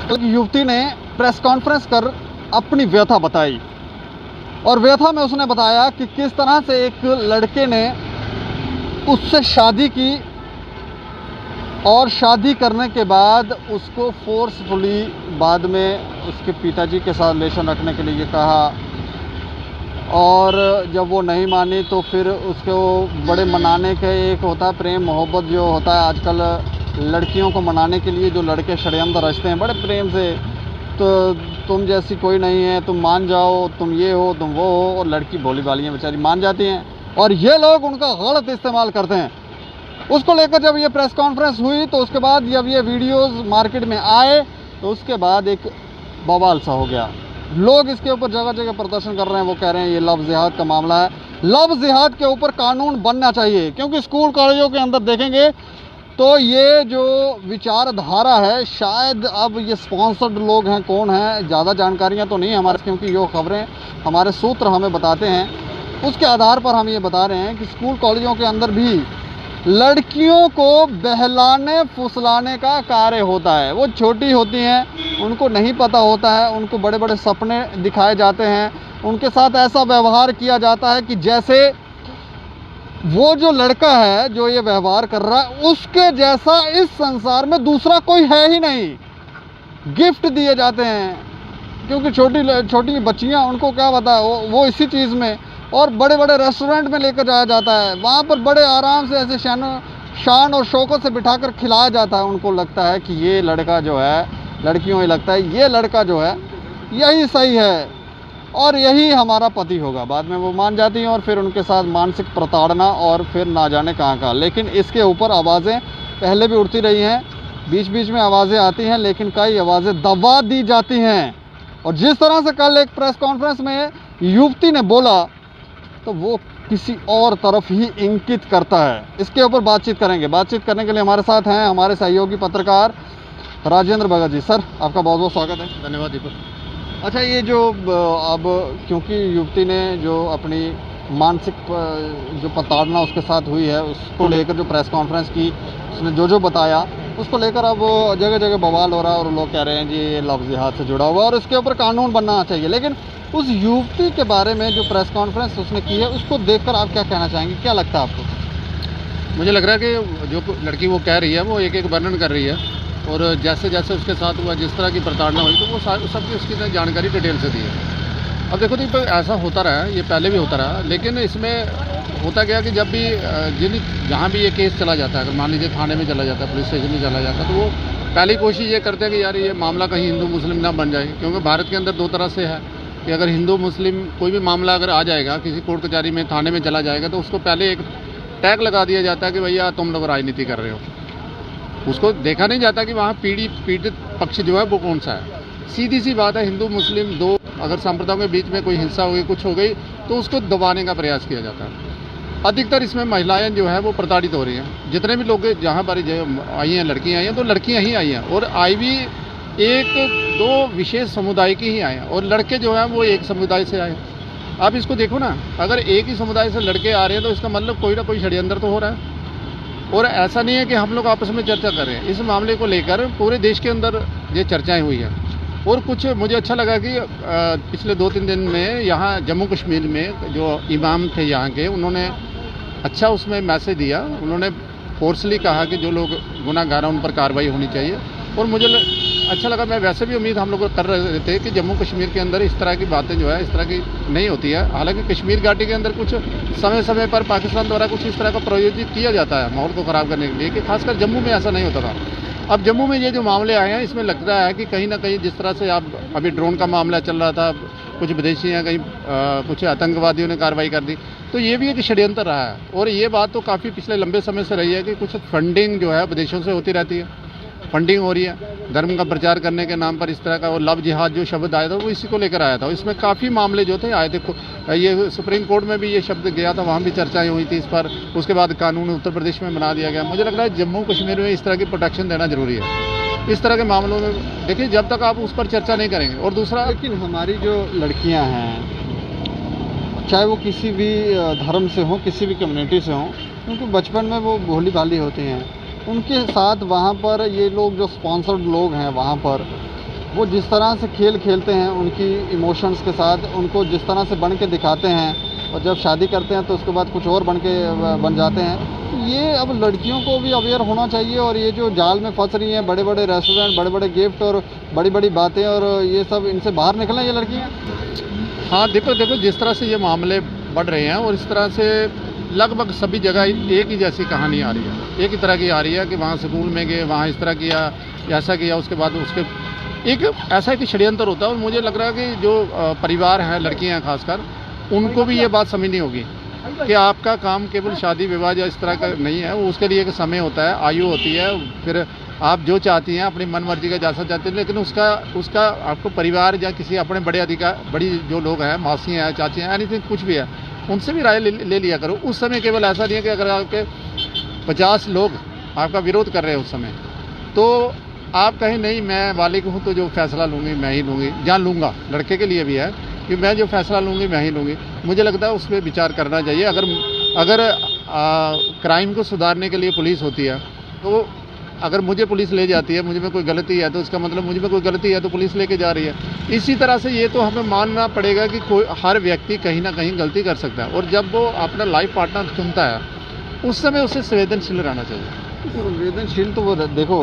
एक युवती ने प्रेस कॉन्फ्रेंस कर अपनी व्यथा बताई और व्यथा में उसने बताया कि किस तरह से एक लड़के ने उससे शादी की और शादी करने के बाद उसको फोर्सफुली बाद में उसके पिताजी के साथ रिलेशन रखने के लिए कहा और जब वो नहीं मानी तो फिर उसको बड़े मनाने के एक होता है प्रेम मोहब्बत जो होता है आजकल लड़कियों को मनाने के लिए जो लड़के षड्यंत्र रचते हैं बड़े प्रेम से, तो तुम जैसी कोई नहीं है, तुम मान जाओ, तुम ये हो, तुम वो हो, और लड़की भोली भाली हैं बेचारी मान जाती हैं और ये लोग उनका गलत इस्तेमाल करते हैं। उसको लेकर जब ये प्रेस कॉन्फ्रेंस हुई तो उसके बाद जब ये वीडियोस मार्केट में आए तो उसके बाद एक बवाल सा हो गया। लोग इसके ऊपर जगह जगह प्रदर्शन कर रहे हैं, वो कह रहे हैं ये लव जिहाद का मामला है। लव जिहाद के ऊपर कानून बनना चाहिए क्योंकि स्कूल कॉलेजों के अंदर देखेंगे तो ये जो विचारधारा है शायद अब ये स्पॉन्सर्ड लोग हैं, कौन हैं ज़्यादा जानकारियाँ तो नहीं हमारे, क्योंकि जो खबरें हमारे सूत्र हमें बताते हैं उसके आधार पर हम ये बता रहे हैं कि स्कूल कॉलेजों के अंदर भी लड़कियों को बहलाने फुसलाने का कार्य होता है। वो छोटी होती हैं, उनको नहीं पता होता है, उनको बड़े बड़े सपने दिखाए जाते हैं, उनके साथ ऐसा व्यवहार किया जाता है कि जैसे वो जो लड़का है जो ये व्यवहार कर रहा है उसके जैसा इस संसार में दूसरा कोई है ही नहीं। गिफ्ट दिए जाते हैं क्योंकि छोटी बच्चियां, उनको क्या पता है वो इसी चीज़ में, और बड़े बड़े रेस्टोरेंट में लेकर जाया जाता है, वहाँ पर बड़े आराम से ऐसे शान और शौकत से बिठाकर खिलाया जाता है। उनको लगता है कि ये लड़का जो है, लड़कियों को लगता है ये लड़का जो है यही सही है और यही हमारा पति होगा। बाद में वो मान जाती हैं और फिर उनके साथ मानसिक प्रताड़ना और फिर ना जाने कहाँ। लेकिन इसके ऊपर आवाज़ें पहले भी उठती रही हैं, बीच बीच में आवाज़ें आती हैं, लेकिन कई आवाज़ें दबा दी जाती हैं। और जिस तरह से कल एक प्रेस कॉन्फ्रेंस में युवती ने बोला तो वो किसी और तरफ ही इंगित करता है। इसके ऊपर बातचीत करेंगे। बातचीत करने के लिए हमारे साथ हैं हमारे सहयोगी पत्रकार राजेंद्र भगत जी। सर आपका बहुत बहुत स्वागत है। धन्यवाद दीपक। अच्छा, ये जो अब क्योंकि युवती ने जो अपनी मानसिक जो प्रताड़ना उसके साथ हुई है उसको लेकर जो प्रेस कॉन्फ्रेंस की, उसने जो बताया उसको लेकर अब जगह जगह बवाल हो रहा है और लोग कह रहे हैं जी ये लव जिहाद से जुड़ा हुआ है और इसके ऊपर कानून बनना चाहिए। लेकिन उस युवती के बारे में जो प्रेस कॉन्फ्रेंस उसने की है उसको देखकर आप क्या कहना चाहेंगे, क्या लगता है आपको? मुझे लग रहा है कि जो लड़की वो कह रही है वो एक एक वर्णन कर रही है और जैसे जैसे उसके साथ हुआ, जिस तरह की प्रताड़ना हुई, तो वो सबकी उसकी जानकारी डिटेल से दी है। अब देखो दीपक, ऐसा होता रहा है, ये पहले भी होता रहा, लेकिन इसमें होता गया कि जब भी जहाँ भी ये केस चला जाता है, अगर मान लीजिए थाने में चला जाता है, पुलिस स्टेशन में चला जाता है, तो वो पहली कोशिश ये करते हैं कि यार ये मामला कहीं हिंदू मुस्लिम ना बन जाए। क्योंकि भारत के अंदर दो तरह से है कि अगर हिंदू मुस्लिम कोई भी मामला अगर आ जाएगा, किसी कोर्ट कचहरी में थाने में चला जाएगा, तो उसको पहले एक टैग लगा दिया जाता है कि भैया तुम लोग राजनीति कर रहे हो। उसको देखा नहीं जाता कि वहाँ पीड़ित पक्ष जो है वो कौन सा है। सीधी सी बात है, हिंदू मुस्लिम दो अगर संप्रदायों के बीच में कोई हिंसा हो गई, कुछ हो गई, तो उसको दबाने का प्रयास किया जाता है। अधिकतर इसमें महिलाएं जो है वो प्रताड़ित हो रही हैं। जितने भी लोग जहाँ पर आई हैं, लड़कियाँ आई हैं, तो लड़कियाँ ही आई हैं और आई भी एक दो विशेष समुदाय की ही आए हैं और लड़के जो हैं वो एक समुदाय से आए हैं। आप इसको देखो ना, अगर एक ही समुदाय से लड़के आ रहे हैं तो इसका मतलब कोई ना कोई षड्यंत्र तो हो रहा है। और ऐसा नहीं है कि हम लोग आपस में चर्चा कर रहे हैं, इस मामले को लेकर पूरे देश के अंदर ये चर्चाएं हुई हैं। और कुछ मुझे अच्छा लगा कि पिछले 2-3 दिन में यहाँ जम्मू कश्मीर में जो इमाम थे यहाँ के, उन्होंने अच्छा उसमें मैसेज दिया। उन्होंने फोर्सली कहा कि जो लोग गुनाहगार हैं उन पर कार्रवाई होनी चाहिए। और मुझे अच्छा लगा, मैं वैसे भी उम्मीद हम लोग कर रहे थे कि जम्मू कश्मीर के अंदर इस तरह की बातें जो है इस तरह की नहीं होती है। हालांकि कश्मीर घाटी के अंदर कुछ समय समय पर पाकिस्तान द्वारा कुछ इस तरह का प्रयोजित किया जाता है माहौल को ख़राब करने के लिए, कि खासकर जम्मू में ऐसा नहीं होता था। अब जम्मू में ये जो मामले आए हैं, इसमें लगता है कि कहीं ना कहीं जिस तरह से आप अभी ड्रोन का मामला चल रहा था, कुछ विदेशी हैं, कहीं कुछ आतंकवादियों ने कार्रवाई कर दी, तो ये भी एक षड्यंत्र रहा है। और ये बात तो काफ़ी पिछले लंबे समय से रही है कि कुछ फंडिंग जो है विदेशों से होती रहती है, फंडिंग हो रही है धर्म का प्रचार करने के नाम पर इस तरह का। और लव जिहाद जो शब्द आया था वो इसी को लेकर आया था। इसमें काफ़ी मामले जो थे आए थे, ये सुप्रीम कोर्ट में भी ये शब्द गया था, वहाँ भी चर्चाएं हुई थी इस पर। उसके बाद कानून उत्तर प्रदेश में बना दिया गया। मुझे लग रहा है जम्मू कश्मीर में इस तरह की प्रोटेक्शन देना जरूरी है। इस तरह के मामलों में देखिए, जब तक आप उस पर चर्चा नहीं करेंगे। और दूसरा, लेकिन हमारी जो लड़कियां हैं, चाहे वो किसी भी धर्म से हों, किसी भी कम्युनिटी से हों, क्योंकि बचपन में वो भोली भाली होती हैं, उनके साथ वहाँ पर ये लोग जो स्पॉन्सर्ड लोग हैं वहाँ पर वो जिस तरह से खेल खेलते हैं उनकी इमोशंस के साथ, उनको जिस तरह से बन के दिखाते हैं और जब शादी करते हैं तो उसके बाद कुछ और बन जाते हैं। ये अब लड़कियों को भी अवेयर होना चाहिए और ये जो जाल में फंस रही हैं, बड़े बड़े रेस्टोरेंट, बड़े बड़े गिफ्ट और बड़ी बड़ी बातें और ये सब, इनसे बाहर निकलें ये लड़कियाँ। हाँ देखो जिस तरह से ये मामले बढ़ रहे हैं और इस तरह से लगभग सभी जगह एक ही जैसी कहानी आ रही है, एक ही तरह की आ रही है कि वहाँ स्कूल में गए, वहाँ इस तरह किया, ऐसा किया, उसके बाद उसके एक ऐसा एक षड्यंत्र होता है। और मुझे लग रहा है कि जो परिवार हैं, लड़कियाँ हैं खासकर, उनको भी ये बात समझनी होगी कि आपका काम केवल शादी विवाह या इस तरह का नहीं है, वो उसके लिए एक समय होता है, आयु होती है, फिर आप जो चाहती हैं अपनी मन मर्जी का जैसा चाहते हैं, लेकिन उसका आपको परिवार या किसी अपने बड़ी जो लोग हैं, मासी हैं, चाची हैं, एनीथिंग कुछ भी है, उनसे भी राय ले लिया करो। उस समय केवल ऐसा नहीं है कि अगर आपके 50 लोग आपका विरोध कर रहे हैं उस समय, तो आप कहें नहीं मैं वालिक हूँ तो जो फैसला लूँगी मैं ही लूँगी, जान लूँगा। लड़के के लिए भी है कि मैं जो फैसला लूँगी मैं ही लूँगी। मुझे लगता है उस पर विचार करना चाहिए। अगर क्राइम को सुधारने के लिए पुलिस होती है, तो अगर मुझे पुलिस ले जाती है, मुझे में कोई गलती है तो इसका मतलब मुझे में कोई गलती है तो पुलिस लेके जा रही है। इसी तरह से ये तो हमें मानना पड़ेगा कि हर व्यक्ति कहीं ना कहीं गलती कर सकता है, और जब वो अपना लाइफ पार्टनर चुनता है उस समय उसे संवेदनशील रहना चाहिए। संवेदनशील तो वो देखो,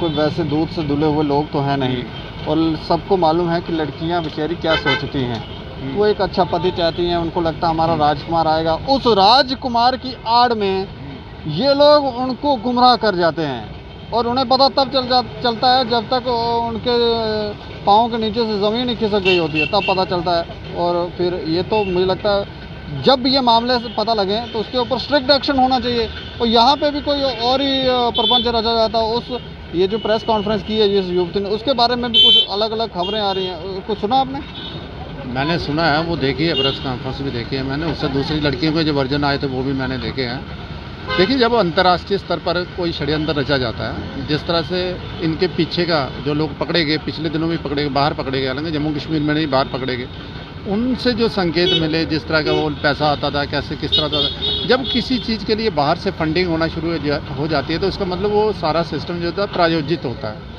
कोई वैसे दूध से धुले हुए लोग तो हैं नहीं, और सबको मालूम है कि लड़कियां बेचारी क्या सोचती हैं। वो एक अच्छा पति चाहती हैं, उनको लगता है हमारा राजकुमार आएगा, उस राजकुमार की आड़ में ये लोग उनको गुमराह कर जाते हैं, और उन्हें पता तब चलता है जब तक उनके पाँव के नीचे से ज़मीन ही खिसक गई होती है, तब पता चलता है। और फिर ये तो मुझे लगता है जब ये मामले से पता लगे तो उसके ऊपर स्ट्रिक्ट एक्शन होना चाहिए। और यहाँ पे भी कोई और ही प्रपंच रचा जाता है। ये जो प्रेस कॉन्फ्रेंस की है जिस युवती ने, उसके बारे में भी कुछ अलग अलग खबरें आ रही हैं, कुछ सुना आपने? मैंने सुना है, वो देखी है, प्रेस कॉन्फ्रेंस भी देखी है मैंने, उससे दूसरी लड़कियों के जो वर्जन आए थे वो भी मैंने देखे हैं। देखिए, जब अंतर्राष्ट्रीय स्तर पर कोई षड्यंत्र रचा जाता है, जिस तरह से इनके पीछे का जो लोग पकड़े गए, पिछले दिनों में पकड़े गए, बाहर पकड़े गए, हालांकि जम्मू कश्मीर में नहीं, बाहर पकड़े गए, उनसे जो संकेत मिले, जिस तरह का वो पैसा आता था, कैसे किस तरह था, जब किसी चीज़ के लिए बाहर से फंडिंग होना शुरू हो जाती है तो इसका मतलब वो सारा सिस्टम जो होता है प्रायोजित होता है,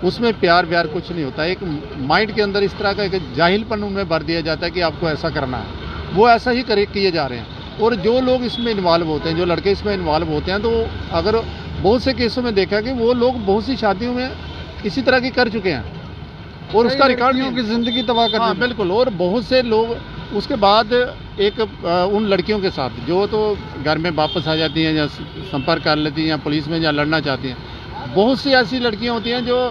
उसमें प्यार व्यार कुछ नहीं होता। एक माइंड के अंदर इस तरह का एक जाहिलपन उनमें भर दिया जाता है कि आपको ऐसा करना है, वो ऐसा ही किए जा रहे हैं। और जो लोग इसमें इन्वॉल्व होते हैं, जो लड़के इसमें इन्वॉल्व होते हैं, तो अगर बहुत से केसों में देखा कि वो लोग बहुत सी शादियों में इसी तरह की कर चुके हैं और उसका रिकॉर्ड की ज़िंदगी तबाह कर। हाँ बिल्कुल। और बहुत से लोग उसके बाद एक उन लड़कियों के साथ जो तो घर में वापस आ जाती हैं या संपर्क कर लेती हैं या पुलिस में या लड़ना चाहती हैं, बहुत सी ऐसी लड़कियां होती हैं जो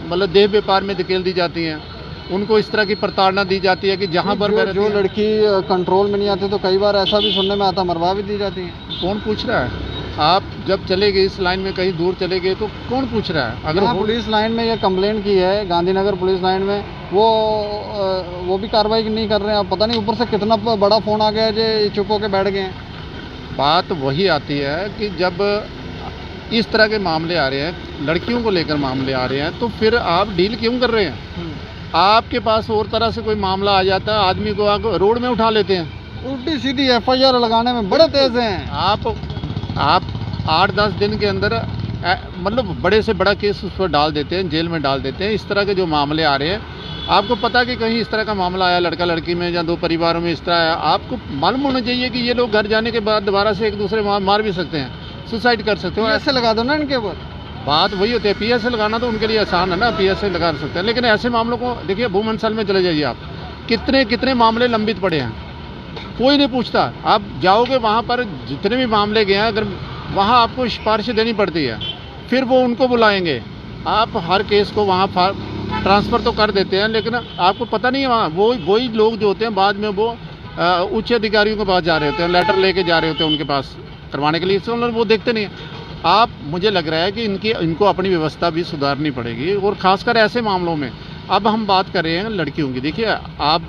मतलब देह व्यापार में धकेल दी जाती हैं, उनको इस तरह की प्रताड़ना दी जाती है कि जहाँ पर जो लड़की कंट्रोल में नहीं आती तो कई बार ऐसा भी सुनने में आता, मरवा भी दी जाती है। कौन पूछ रहा है? आप जब चले गए इस लाइन में, कहीं दूर चले गए तो कौन पूछ रहा है? अगर पुलिस लाइन में ये कंप्लेंट की है, गांधीनगर पुलिस लाइन में, वो भी कार्रवाई नहीं कर रहे हैं। अब पता नहीं ऊपर से कितना बड़ा फ़ोन आ गया है जो चुप होकर बैठ गए हैं। बात वही आती है कि जब इस तरह के मामले आ रहे हैं, लड़कियों को लेकर मामले आ रहे हैं, तो फिर आप डील क्यों कर रहे हैं? आपके पास और तरह से कोई मामला आ जाता है, आदमी को आप रोड में उठा लेते हैं। उल्टी सीधी FIR लगाने में बड़े तेज हैं। आप 8-10 दिन के अंदर मतलब बड़े से बड़ा केस उस पर डाल देते हैं, जेल में डाल देते हैं। इस तरह के जो मामले आ रहे हैं, आपको पता कि कहीं इस तरह का मामला आया लड़का लड़की में या दो परिवारों में इस तरह आया, आपको मालूम होना चाहिए कि ये लोग घर जाने के बाद दोबारा से एक दूसरे मार भी सकते हैं, सुसाइड कर सकते हो। ऐसे लगा दो ना इनके ऊपर। बात वही होती है, PSA लगाना तो उनके लिए आसान है ना, PSA लगा सकते हैं। लेकिन ऐसे मामलों को देखिए, भूमंडल में चले जाइए आप, कितने मामले लंबित पड़े हैं, कोई नहीं पूछता। आप जाओगे वहाँ पर, जितने भी मामले गए हैं, अगर वहाँ आपको सिफारिश देनी पड़ती है, फिर वो उनको बुलाएंगे, आप हर केस को वहाँ ट्रांसफ़र तो कर देते हैं, लेकिन आपको पता नहीं है वहाँ वही लोग जो होते हैं बाद में वो उच्च अधिकारियों के पास जा रहे होते हैं, लेटर लेके जा रहे होते हैं उनके पास करवाने के लिए, इसलिए वो देखते नहीं हैं। मुझे लग रहा है कि इनको अपनी व्यवस्था भी सुधारनी पड़ेगी, और ख़ासकर ऐसे मामलों में। अब हम बात कर रहे हैं लड़कियों की। देखिए, आप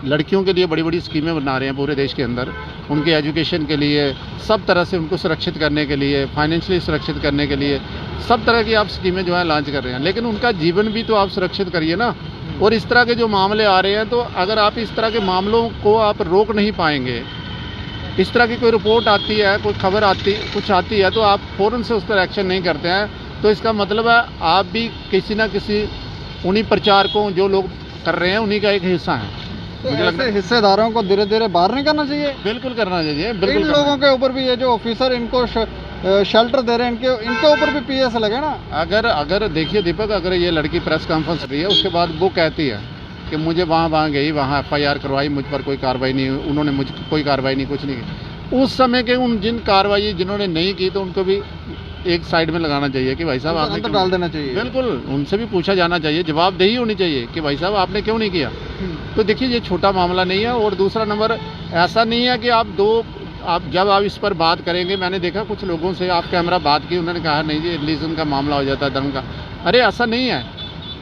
लड़कियों के लिए बड़ी बड़ी स्कीमें बना रहे हैं पूरे देश के अंदर, उनके एजुकेशन के लिए, सब तरह से उनको सुरक्षित करने के लिए, फाइनेंशियली सुरक्षित करने के लिए, सब तरह की आप स्कीमें जो है लॉन्च कर रहे हैं, लेकिन उनका जीवन भी तो आप सुरक्षित करिए ना। और इस तरह के जो मामले आ रहे हैं, तो अगर आप इस तरह के मामलों को आप रोक नहीं पाएंगे, इस तरह की कोई रिपोर्ट आती है, कोई खबर कुछ आती है, तो आप फ़ौरन से उस पर एक्शन नहीं करते हैं, तो इसका मतलब है आप भी किसी ना किसी उन्हीं प्रचारकों जो लोग कर रहे हैं उन्हीं का एक हिस्सा है। तो मुझे लगता ऐसे हिस्सेदारों को धीरे धीरे बाहर नहीं करना चाहिए। बिल्कुल करना चाहिए, इन बिल्कुल करना लोगों के ऊपर भी, ये जो ऑफिसर इनको शेल्टर दे रहे हैं, इनके ऊपर भी पीएस लगे ना। अगर देखिए दीपक, अगर ये लड़की प्रेस कॉन्फ्रेंस रही है उसके बाद वो कहती है कि मुझे वहाँ गई, वहाँ FIR करवाई, मुझ पर कोई कार्रवाई नहीं, उन्होंने मुझ कोई कार्रवाई नहीं, कुछ नहीं की। उस समय के उन जिन कार्रवाई जिन्होंने नहीं की तो उनको भी एक साइड में लगाना चाहिए कि भाई साहब आपने अंदर डाल देना चाहिए। बिल्कुल, उनसे भी पूछा जाना चाहिए, जवाबदेही होनी चाहिए कि भाई साहब आपने क्यों नहीं किया। तो देखिए ये छोटा मामला नहीं है। और दूसरा नंबर, ऐसा नहीं है कि जब आप इस पर बात करेंगे, मैंने देखा कुछ लोगों से आप कैमरा बात की, उन्होंने कहा नहीं जी रिलीजन का मामला हो जाता है, धर्म का। अरे ऐसा नहीं है,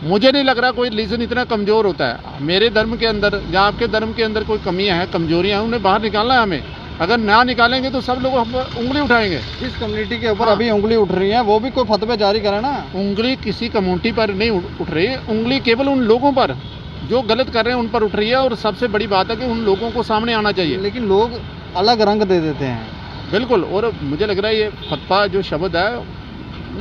मुझे नहीं लग रहा कोई रिलीजन इतना कमज़ोर होता है। मेरे धर्म के अंदर या आपके धर्म के अंदर कोई कमियां हैं, कमजोरियां हैं, उन्हें बाहर निकालना है हमें। अगर ना निकालेंगे तो सब लोग हम उंगली उठाएंगे। इस कम्युनिटी के ऊपर अभी उंगली उठ रही है, वो भी कोई फतवे जारी करे ना। उंगली किसी कम्युनिटी पर नहीं उठ रही है, उंगली केवल उन लोगों पर जो गलत कर रहे हैं उन पर उठ रही है। और सबसे बड़ी बात है कि उन लोगों को सामने आना चाहिए। लेकिन लोग अलग रंग दे देते हैं। बिल्कुल, और मुझे लग रहा है ये फतवा जो शब्द है,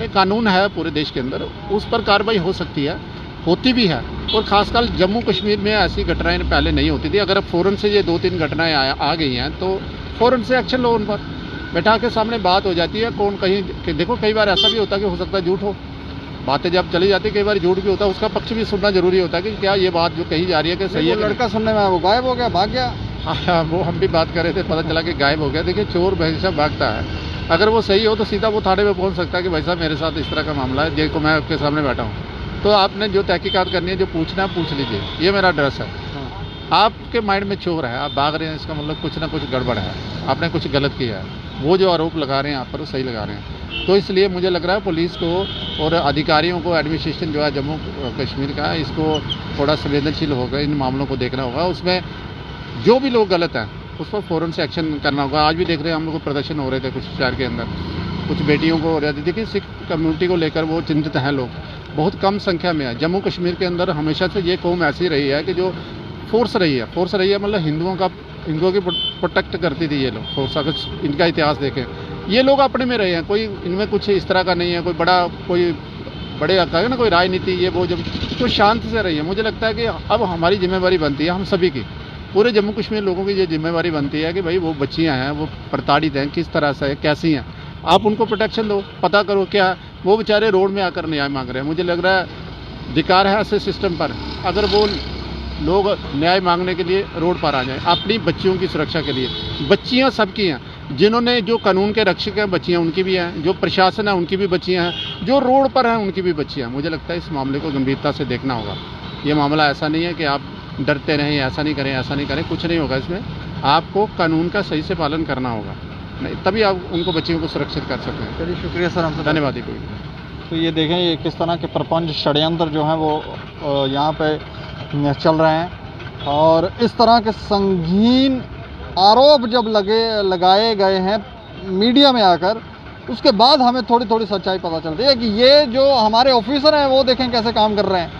ये कानून है पूरे देश के अंदर, उस पर कार्रवाई हो सकती है, होती भी है। और खासकर जम्मू कश्मीर में ऐसी घटनाएं पहले नहीं होती थी। अगर अब फ़ौरन से ये 2-3 घटनाएं आ गई हैं तो फ़ौरन से एक्शन लो, उन पर बैठा के सामने बात हो जाती है। कौन कहीं कि देखो, कई बार ऐसा भी होता है कि हो सकता है झूठ हो, बातें जब चली जाती है कई बार झूठ भी होता है, उसका पक्ष भी सुनना जरूरी होता है कि क्या ये बात जो कही जा रही है कि सही है। लड़का सुनने में वो गायब हो गया, भाग गया। हाँ, वो हम भी बात कर रहे थे, पता चला कि गायब हो गया। देखिए चोर हमेशा भागता है, अगर वो सही हो तो सीधा वो थाने में पहुंच सकता है कि भाई साहब मेरे साथ इस तरह का मामला है, देखो मैं आपके सामने बैठा हूँ। तो आपने जो तहकीकात करनी है, जो पूछना है पूछ लीजिए, ये मेरा एड्रेस है। आपके माइंड में चोर है, आप भाग रहे हैं, इसका मतलब कुछ ना कुछ गड़बड़ है, आपने कुछ गलत किया है। वो जो आरोप लगा रहे हैं आप पर, वो सही लगा रहे हैं। तो इसलिए मुझे लग रहा है पुलिस को और अधिकारियों को, एडमिनिस्ट्रेशन जो है जम्मू कश्मीर का, इसको थोड़ा संवेदनशील होगा, इन मामलों को देखना होगा। उसमें जो भी लोग गलत हैं उस पर फ़ौरन से एक्शन करना होगा। आज भी देख रहे हैं हम लोग, प्रदर्शन हो रहे थे कुछ शहर के अंदर, कुछ बेटियों को हो रहा था। देखिए सिख कम्युनिटी को लेकर वो चिंतित हैं लोग, बहुत कम संख्या में है। जम्मू कश्मीर के अंदर हमेशा से ये कौम ऐसी रही है कि जो फोर्स रही है, मतलब हिंदुओं की प्रोटेक्ट करती थी ये लोग फोर्स। अगर इनका इतिहास देखें, ये लोग अपने में रहे हैं, कोई इनमें कुछ इस तरह का नहीं है, कोई बड़े कहे ना कोई राजनीति ये वो, जब तो शांति से रही है। मुझे लगता है कि अब हमारी जिम्मेवारी बनती है, हम सभी की, पूरे जम्मू कश्मीर लोगों की ये जिम्मेवारी बनती है कि भाई वो बच्चियाँ हैं, वो प्रताड़ित हैं, किस तरह से कैसी हैं, आप उनको प्रोटेक्शन दो, पता करो क्या वो बेचारे रोड में आकर न्याय मांग रहे हैं। मुझे लग रहा है अधिकार है ऐसे सिस्टम पर, अगर वो लोग न्याय मांगने के लिए रोड पर आ जाएं, अपनी बच्चियों की सुरक्षा के लिए। बच्चियां सबकी हैं, जिन्होंने जो कानून के रक्षक हैं बच्चियां उनकी भी हैं, जो प्रशासन है उनकी भी बच्चियां हैं, जो रोड पर हैं उनकी भी बच्चियां हैं। मुझे लगता है इस मामले को गंभीरता से देखना होगा। ये मामला ऐसा नहीं है कि आप डरते रहें, ऐसा नहीं करें, कुछ नहीं होगा इसमें। आपको कानून का सही से पालन करना होगा, नहीं तभी आप उनको बच्चियों को सुरक्षित कर सकते हैं। चलिए शुक्रिया सर, हमसे धन्यवाद ही कोई। तो ये देखें, ये किस तरह के प्रपंच षड्यंत्र जो हैं वो यहाँ पे चल रहे हैं। और इस तरह के संगीन आरोप जब लगाए गए हैं मीडिया में आकर, उसके बाद हमें थोड़ी थोड़ी सच्चाई पता चलती है कि ये जो हमारे ऑफिसर हैं वो देखें कैसे काम कर रहे हैं।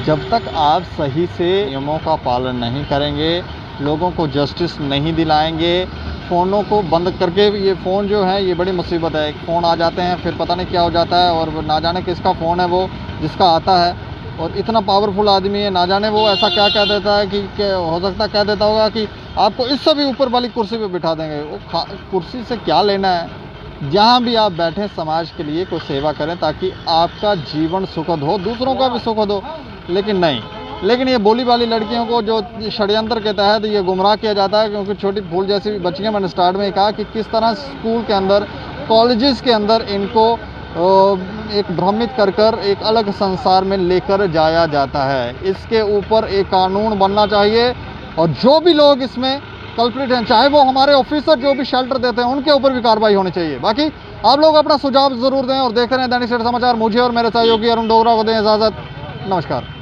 जब तक आप सही से नियमों का पालन नहीं करेंगे, लोगों को जस्टिस नहीं दिलाएंगे, फ़ोनों को बंद करके, ये फ़ोन जो है ये बड़ी मुसीबत है। फ़ोन आ जाते हैं फिर पता नहीं क्या हो जाता है, और ना जाने किसका फ़ोन है वो जिसका आता है, और इतना पावरफुल आदमी है, ना जाने वो ऐसा क्या कह देता है कि हो सकता कह देता होगा कि आपको इससे भी ऊपर वाली कुर्सी पे बिठा देंगे। वो कुर्सी से क्या लेना है। जहाँ भी आप बैठें समाज के लिए कोई सेवा करें ताकि आपका जीवन सुखद हो, दूसरों का भी सुखद हो। लेकिन नहीं, लेकिन ये बोली वाली लड़कियों को जो षड्यंत्र के तहत ये गुमराह किया जाता है, क्योंकि छोटी फूल जैसी बच्चियाँ, मैंने स्टार्ट में कहा कि किस तरह स्कूल के अंदर, कॉलेजेस के अंदर इनको एक भ्रमित कर एक अलग संसार में लेकर जाया जाता है। इसके ऊपर एक कानून बनना चाहिए, और जो भी लोग इसमें कल्प्रिट हैं, चाहे वो हमारे ऑफिसर जो भी शेल्टर देते हैं, उनके ऊपर भी कार्रवाई होनी चाहिए। बाकी आप लोग अपना सुझाव ज़रूर दें, और देख रहे हैं दैनिक सवेरा समाचार। मुझे और मेरे सहयोगी अरुण डोगरा को दें इजाज़त। नमस्कार।